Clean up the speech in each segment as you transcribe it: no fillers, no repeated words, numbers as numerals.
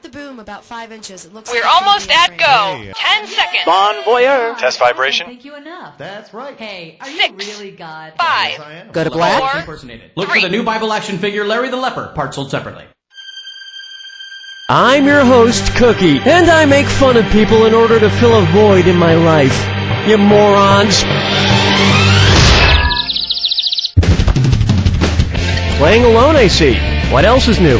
the boom about 5 inches. It looks We're like almost at frame. go. Hey. 10 seconds. Bon voyeur. Test vibration. Thank you enough. That's right. Hey, are 6, you really God? 5, Yes, I am. Go to black. 4, Impersonated. Look for the new Bible action figure, Larry the Leper, part sold separately. I'm your host, Cookie, and I make fun of people in order to fill a void in my life. You morons. Playing alone, I see. What else is new?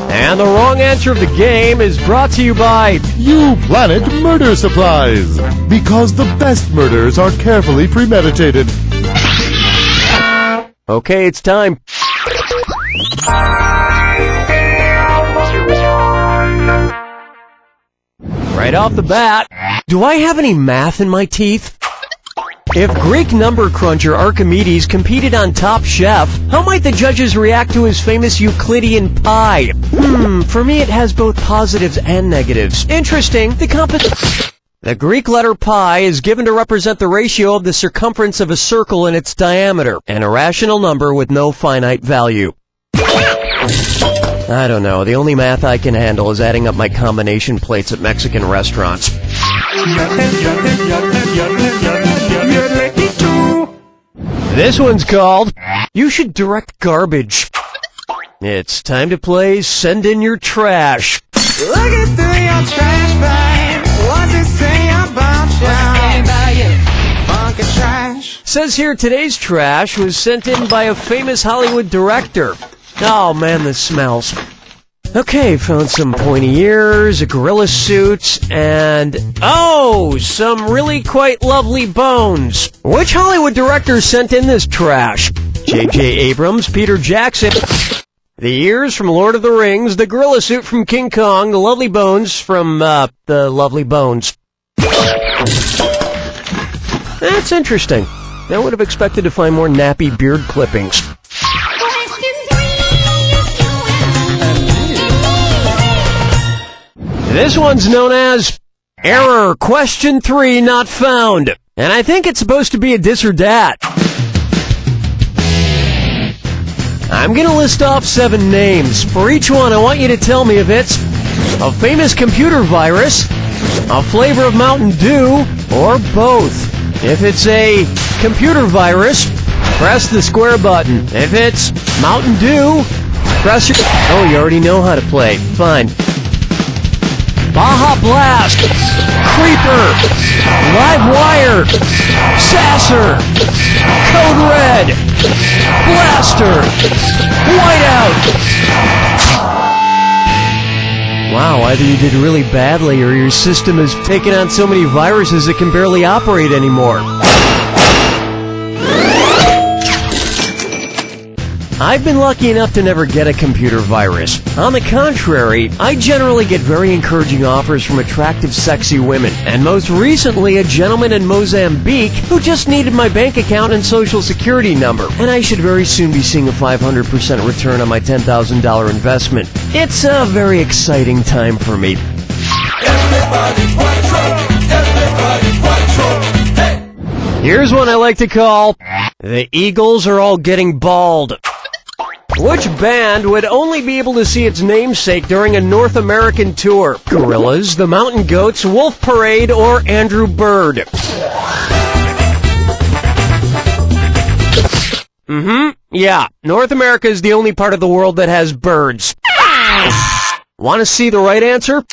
And the wrong answer of the game is brought to you by You Planet Murder Supplies. Because the best murders are carefully premeditated. Okay, it's time. Right off the bat, do I have any math in my teeth? If Greek number cruncher Archimedes competed on Top Chef, how might the judges react to his famous Euclidean pi? For me it has both positives and negatives. Interesting, the Greek letter pi is given to represent the ratio of the circumference of a circle and its diameter, an irrational number with no finite value. I don't know, the only math I can handle is adding up my combination plates at Mexican restaurants. This one's called You Should Direct Garbage. It's time to play Send In Your Trash. Looking through your trash bag, what's it say about you? Funky trash. Says here today's trash was sent in by a famous Hollywood director. Oh man, this smells. Okay, found some pointy ears, a gorilla suit, and some really quite lovely bones. Which Hollywood director sent in this trash? J.J. Abrams, Peter Jackson. The ears from Lord of the Rings, the gorilla suit from King Kong, the lovely bones from, the Lovely Bones. That's interesting. I would have expected to find more nappy beard clippings. This one's known as Error Question 3 Not Found. And I think it's supposed to be a this or that. I'm gonna list off 7 names. For each one, I want you to tell me if it's a famous computer virus, a flavor of Mountain Dew, or both. If it's a computer virus, press the square button. If it's Mountain Dew, press your... Oh, you already know how to play. Fine. Baja Blast, Creeper, Livewire, Sasser, Code Red, Blaster, Whiteout. Wow, either you did really badly or your system has taken on so many viruses it can barely operate anymore. I've been lucky enough to never get a computer virus. On the contrary, I generally get very encouraging offers from attractive, sexy women. And most recently, a gentleman in Mozambique who just needed my bank account and social security number. And I should very soon be seeing a 500% return on my $10,000 investment. It's a very exciting time for me. Here's one I like to call, The Eagles Are All Getting Bald. Which band would only be able to see its namesake during a North American tour? Gorillaz, the Mountain Goats, Wolf Parade, or Andrew Bird? Yeah, North America is the only part of the world that has birds. Want to see the right answer?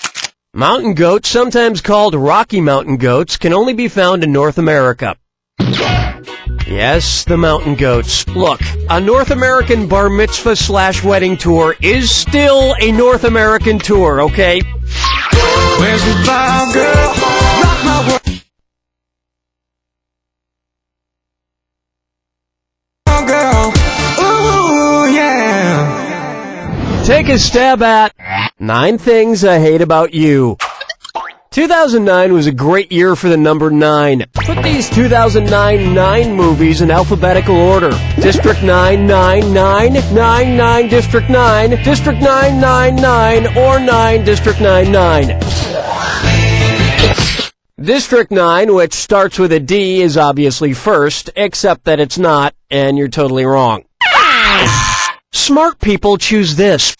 Mountain goats, sometimes called Rocky Mountain goats, can only be found in North America. Yes, the Mountain Goats. Look, a North American bar mitzvah / wedding tour is still a North American tour, okay? Where's the vibe, girl? Rock my world. Oh, girl. Ooh, yeah. Take a stab at 9 things I hate about you. 2009 was a great year for the number 9. Put these 2009 9 movies in alphabetical order. District 9, 9, 9, 9, 9, District 9, District 9, 9, 9, or 9, District 9, 9. District 9, which starts with a D, is obviously first, except that it's not, and you're totally wrong. Smart people choose this.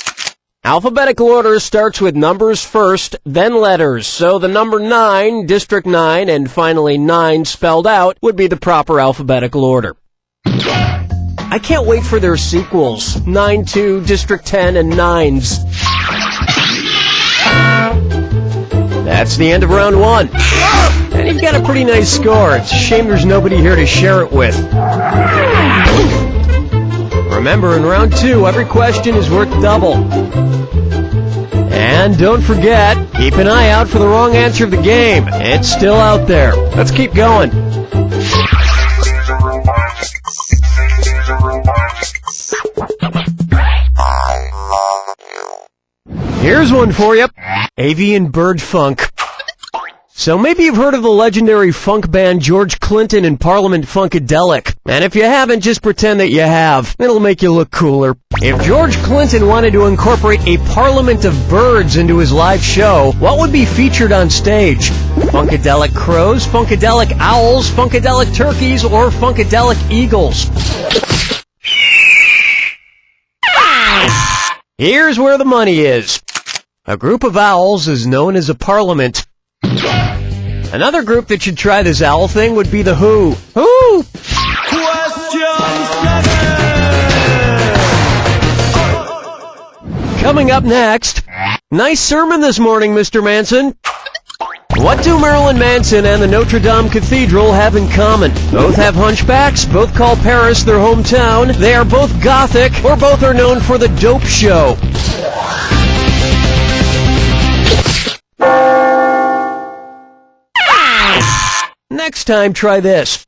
Alphabetical order starts with numbers first, then letters. So the number 9, District 9, and finally 9 spelled out would be the proper alphabetical order. I can't wait for their sequels, 9-2, District 10, and 9s. That's the end of round 1. And you've got a pretty nice score. It's a shame there's nobody here to share it with. Remember, in round 2, every question is worth double. And don't forget, keep an eye out for the wrong answer of the game. It's still out there. Let's keep going. Here's one for you. Avian bird funk. So maybe you've heard of the legendary funk band George Clinton and Parliament Funkadelic. And if you haven't, just pretend that you have. It'll make you look cooler. If George Clinton wanted to incorporate a parliament of birds into his live show, what would be featured on stage? Funkadelic crows, Funkadelic owls, Funkadelic turkeys, or Funkadelic eagles? Here's where the money is. A group of owls is known as a parliament. Another group that should try this owl thing would be the Who. Who? Coming up next. Nice sermon this morning, Mr. Manson. What do Marilyn Manson and the Notre Dame Cathedral have in common? Both have hunchbacks, both call Paris their hometown, they are both gothic, or both are known for the Dope Show. Next time, try this.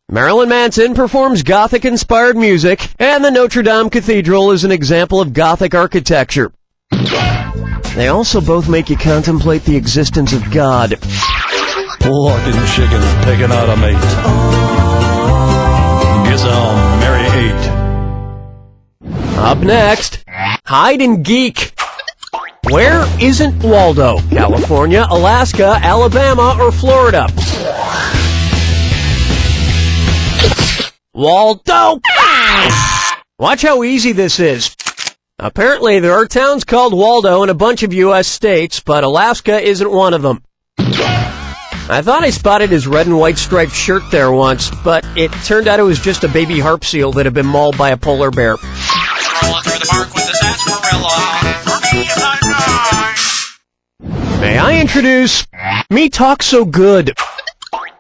Marilyn Manson performs Gothic-inspired music, and the Notre Dame Cathedral is an example of Gothic architecture. They also both make you contemplate the existence of God. Walking chickens picking out a mate. Guess I'll marry 8. Up next, Hide and Geek. Where isn't Waldo? California, Alaska, Alabama, or Florida? Waldo! Watch how easy this is. Apparently, there are towns called Waldo in a bunch of U.S. states, but Alaska isn't one of them. I thought I spotted his red and white striped shirt there once, but it turned out it was just a baby harp seal that had been mauled by a polar bear. Strolling through the park with the sarsaparilla. May I introduce Me Talk So Good.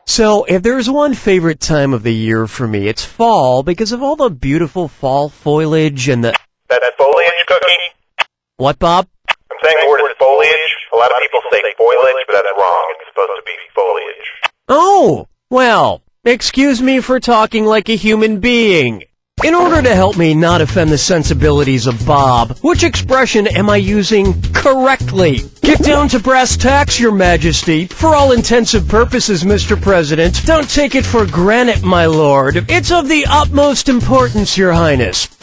So, if there's one favorite time of the year for me, it's fall because of all the beautiful fall foliage and the... That's foliage, Cookie? What, Bob? I'm saying the word is foliage. A lot of people say foliage, but that's wrong. It's supposed to be foliage. Oh, well, excuse me for talking like a human being. In order to help me not offend the sensibilities of Bob, which expression am I using correctly? Get down to brass tacks, Your Majesty. For all intensive purposes, Mr. President, don't take it for granted, my lord. It's of the utmost importance, Your Highness. The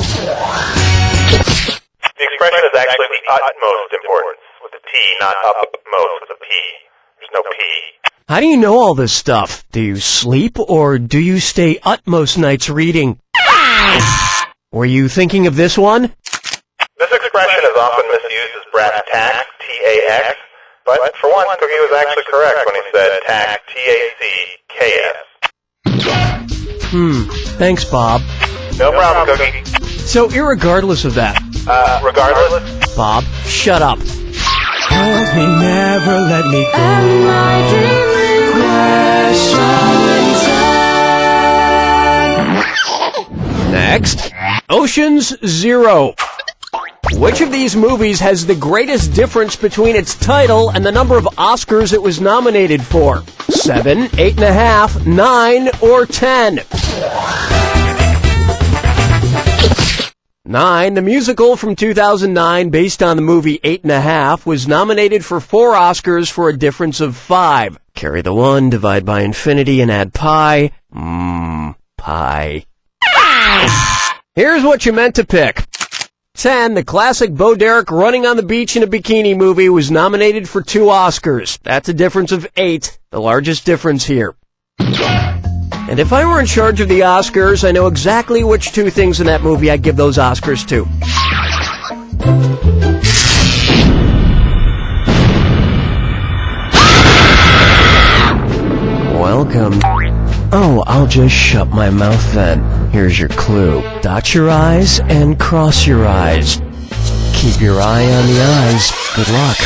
expression is actually the utmost importance, with a T, not upmost with a P. There's no P. How do you know all this stuff? Do you sleep, or do you stay utmost nights reading? Were you thinking of this one? This expression is often misused as brass tacks, T-A-X, but for once, Cookie was actually correct when he said tax, T-A-C-K-S. Thanks, Bob. No problem, Cookie. So, irregardless of that, Regardless, Bob, shut up. Hold me, never let me go. Next, Ocean's 0. Which of these movies has the greatest difference between its title and the number of Oscars it was nominated for? 7, 8.5, 9, or 10? 9, the musical from 2009 based on the movie 8.5 was nominated for 4 Oscars for a difference of 5. Carry the 1, divide by infinity, and add pi. Pi. Here's what you meant to pick. 10, the classic Bo Derek running on the beach in a bikini movie was nominated for 2 Oscars. That's a difference of 8, the largest difference here. And if I were in charge of the Oscars, I know exactly which 2 things in that movie I'd give those Oscars to. welcome. Oh, I'll just shut my mouth then. Here's your clue. Dot your I's and cross your eyes. Keep your eye on the eyes. Good luck.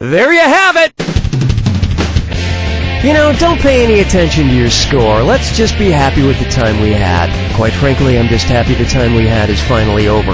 There you have it! You know, don't pay any attention to your score. Let's just be happy with the time we had. Quite frankly, I'm just happy the time we had is finally over.